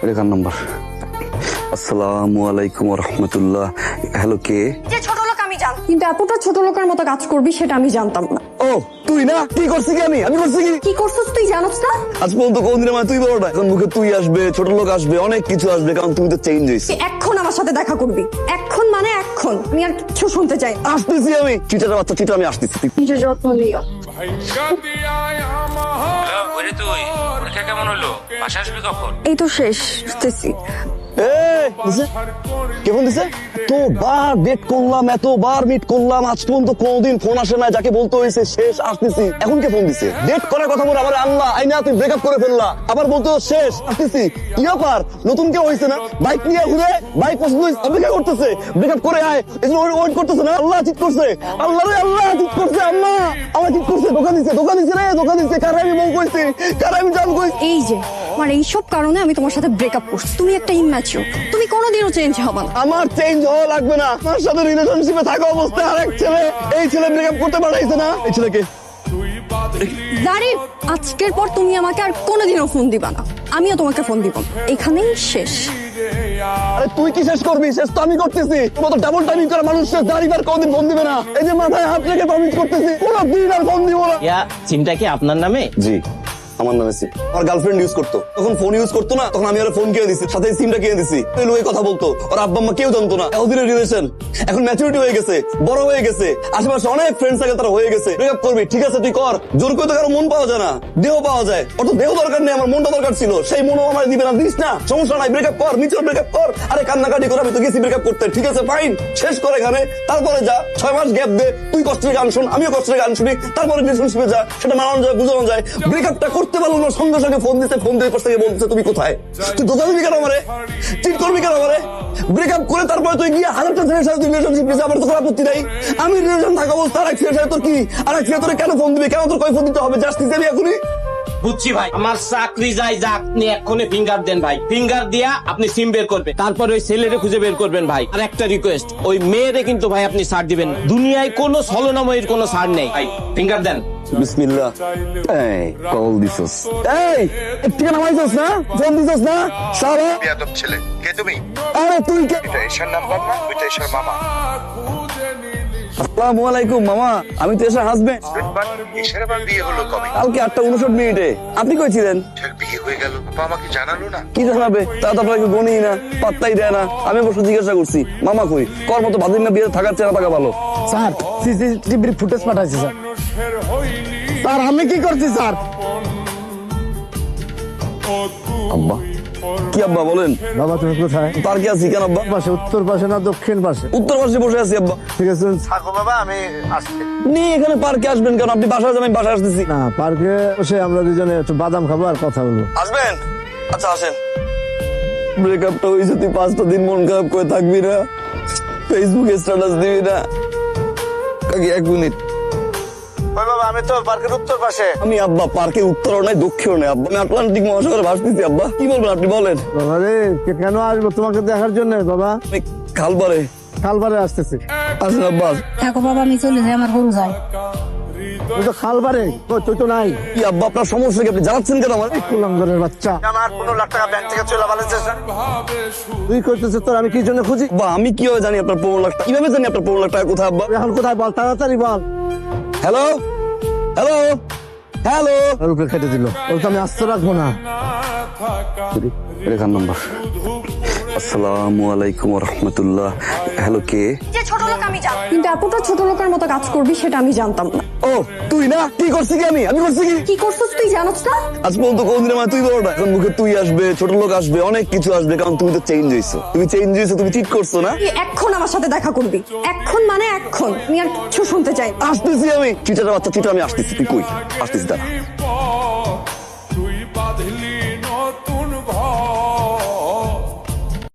রেখার নাম্বার। আসসালামু আলাইকুম ওয়া রাহমাতুল্লাহ। হ্যালো, কে? যে ছোট লোক আমি জান, কিন্তু এতটা ছোট লোকের মতো কাজ করবি সেটা আমি জানতাম না। ও তুই না? কি করছিস? কি আমি করছি কি? কি করছিস তুই জানোস না? আজ পর্যন্ত কোনদিন আমার তুই বড়টা, এখন মুখে তুই আসবে, ছোট লোক আসবে, অনেক কিছু আসবে, কারণ তুমি তো চেঞ্জ হয়েছিস। তুই এখন আমার সাথে দেখা করবি, এখন মানে এখন। আমি আর কিছু শুনতে চাই না। আসতেছি আমি, চিটার বাচ্চা চিটা, আমি আসতেছি। নিজের যত্ন নিও। ওরে তুই পরীক্ষা কেমন হলো? বাসা আসবি কখন? এই তো শেষ আসতেছি। কেমন দিছে? তো বার ডেট করলাম, এতবার মিট করলাম, আজ পর্যন্ত কোনদিন ফোন আসে না। যাকে বলতে হয়েছে শেষ আসতেছি, এখন কে ফোন দিছে? ডেট করার কথা বলে আবার আল্লাহ আইনা তুই ব্রেকআপ করে ফেললা, আবার বলতে শেষ আসতেছি। কি ব্যাপার? নতুন কেউ হয়েছে না? বাইক নিয়ে ঘুরে, বাইক পছন্দ অপেক্ষা করতেছে, ব্রেকআপ করে আয়, ওয়েট করতেছে না? আল্লাহ ঠিক করছে, আল্লাহ রে আল্লাহ ঠিক করছে, আম্মা আমার ঠিক করছে, ধোকা দিছে, ধোকা দিছে রে, ধোকা দিছে। কার আমি বউ কইছি, কার আমি জান কইছি। এই যে আমার এইসব কারণে আমি তোমার সাথে ব্রেকআপ করছি। তুমি একটা ইম্যাচিওর, তুমি কোনোদিনও চেঞ্জ হবে না। আমার চেঞ্জ হওয়া লাগবে না। আমার সাথে রিলেশনশিপে থাকা অবস্থায় আরেক ছেলে, এই ছেলে ব্রেকআপ করতে পারাইছে না। এই ছেলেকে জারিফ, আজকের পর তুমি আমাকে আর কোনোদিনও ফোন দিবা না, আমিও তোমাকে ফোন দিব না। এখানেই শেষ। আরে তুই কি শেষ করবি? শেষ তো আমি করতেছি। মতো ডাবল টাইমিং করা মানুষ শেষ জারিফ আর কোনদিন ফোন দিবে না। এই যে মাথায় হাত রেখে প্রমিস করতেছি, কোনদিন আর ফোন দিব না। সিমটা কি আপনার নামে? জি, আমার নামে সিম। আমার গার্লফ্রেন্ড ইউজ করতো, তখন ফোন ইউজ করতো না, তখন আমি আর ফোন কিনে দিছি, সাথে সিমটা কিনে দিছি। ওই লোকে কথা বলতো, ওর আব্বা আম্মা কেউ জানতো না। এতদিনের রিলেশন, এখন ম্যাচুরিটি হয়ে গেছে, বড় হয়ে গেছে, আশেপাশে অনেক ফ্রেন্ড সার্কেল তারা হয়ে গেছে। ব্রেকআপ করবি, ঠিক আছে তুই কর। জোর করে তো কারো মন পাওয়া যায় না, দেহ পাওয়া যায়। ওর তো দেহ দরকার নেই, আমার মনটা দরকার ছিল। সেই মনও আমার দিবে না, দিস না, সমস্যা নাই, ব্রেকআপ কর, মিচুর ব্রেকআপ কর। আরে কান্নাকাটি করে আমি তো গেছি ব্রেকআপ করতে, ঠিক আছে ফাইন, শেষ করে এখানে। তারপরে যা 6 মাস গ্যাপ দে, তুই কষ্টের গান শুন, আমিও কষ্টের গান শুনি, তারপরে রিলেশনশিপে যা, সেটা মানানো যায়, বুঝানো যায়। ব্রেকআপটা করতে পারলো না, সঙ্গে সঙ্গে ফোন দিতে, ফোন দিয়ে পাশ থেকে বলতেছে তুমি কোথায়? তুই ধোকা দিবি কেন আমারে? চিট করবি কেন আমারে? ব্রেকআপ করে তারপরে তুই গিয়ে হাজারটা ছেলের সাথে রিলেশনশিপ নিয়েছিস, আমার তো কোনো আপত্তি নাই। আমি রিলেশন থাকা অবস্থা আরেক ছেলের সাথে তোর কি? আরেক ছেলে তোরে কেন ফোন দিবি? কেন তোর কই ফোন দিতে হবে? জাস্ট দিতে এখনই। বুঝছি ভাই, আমার চাকরি যাই যাক, আপনি এক্ষুনি ফিঙ্গার দেন ভাই। ফিঙ্গার দিয়া আপনি সিম বের করবেন, তারপর ওই ছেলেরে খুঁজে বের করবেন ভাই। আর একটা রিকোয়েস্ট, ওই মেয়েরে কিন্তু ভাই আপনি ছাড় দিবেন। দুনিয়ায় কোনো ছলনাময়ীর কোনো ছাড় নেই ভাই। ফিঙ্গার দেন। বিসমিল্লাহ। এই কল দিছস, এই ঠিকানা নামাইছস না? ফোন দিছস না? সারা বেয়াদব ছেলে, কে তুমি? আরে তুই কে? এটা এশার নাম্বার না, ওইটা এশার মামা। আসসালামু আলাইকুম মামা, আমি তো এসে হাসবেন্ড। বাট এশার আবার বিয়ে হলো কবে? কালকে 8:59 আপনি কই ছিলেন? এশার বিয়ে হয়ে গেল, বাবা আমাকে জানালো না। কি জানাবে? তা তো আপনাকে গণই না, পাত্তাই দেয় না। আমি বসে জিজ্ঞাসা করছি মামা কই, কর মতো বাদিন না বিয়ে থাকার চেনা থাকা ভালো। স্যার সিসিটিভির ফুটেজ পাঠাইছি স্যার। স্যার আমি কি করছি স্যার? আব্বা, কি আব্বা বলেন? বাবা তুমি কোথায়? পার্কে আছি। কেন আব্বা? পাশে, উত্তর পাশে না দক্ষিণ পাশে? উত্তর পাশে বসে আছি আব্বা। ঠিক আছে। থাকো বাবা, আমি আসছি। নি এখানে পার্কে আসবেন কেন? আপনি বাসায় যাবেন, বাসায় আসতেছি। না, পার্কে বসে আমরা দুজনে একটু বাদাম খাবো আর কথা বলবো। আসবেন? আচ্ছা আসেন। ব্রেকআপটা হয়েছে, তুই 5টা দিন মন খারাপ করে থাকবি না, ফেসবুকে স্ট্যাটাস দিবি না। কাকি 1 মিনিট। ওই বাবা, আমি তো পার্কের উত্তর পাশে। আমি আব্বা পার্কের উত্তরও নাই দক্ষিণও নাই আব্বা, আমি আটলান্টিক মহাসাগরে ভাসতেছি আব্বা। কি বলবেন আপনি বলেন? বাবা রে, কেন আসবো তোমাকে দেখার জন্য বাবা? আমি খালবারে খালবারে আসতেছি। আসেন আব্বা। থাকো বাবা, আমি চলে যাই, আমার গরু যায়। তুই তো খালবারে, তুই তো নাই। কি আব্বা আপনার সমস্যা কি? আপনি জানাচ্ছেন কেন আমার? কুলাঙ্গরের বাচ্চা, আমার 15 লাখ টাকা ব্যাংক থেকে চলে পালাচ্ছে স্যার। তুই করতেছিস তোর, আমি কি জন্য খুঁজি? আব্বা আমি কিভাবে জানি আপনার 15 লাখ টাকা? কিভাবে জানি আপনার 15 লাখ টাকা কোথায় আব্বা? এখন কোথায় বল, তাড়াতাড়ি বল। Hello hello hello. ওকে কেটে দিল, ওকে আমি আস্ত রাখবো না। রেখার নাম্বার। আসসালামু আলাইকুম ওয়া রাহমাতুল্লাহ। হ্যালো, কে? যে ছোট লোক আমি জান, কিন্তু এতটা ছোট লোকের মতো কাজ করবি সেটা আমি জানতাম না। ও তুই না? কি করছিস কি আমি করছি কি? কি করছিস তুই জানোস না? আজ পর্যন্ত কোনদিন আমার তুই বড়টা, এখন মুখে তুই আসবে, ছোট লোক আসবে, অনেক কিছু আসবে, কারণ তুমি তো চেঞ্জ হইছো। তুমি চেঞ্জ হইছো, তুমি চিট করছো না। তুই এখন আমার সাথে দেখা করবি, এখন মানে এখন। আমি আর কিছু শুনতে চাই না। আসতেছি আমি, চিটার বাচ্চা চিটা, আমি আসতেছি। তুই কই? আসতেছি দাঁড়া। তুই বাঁধলি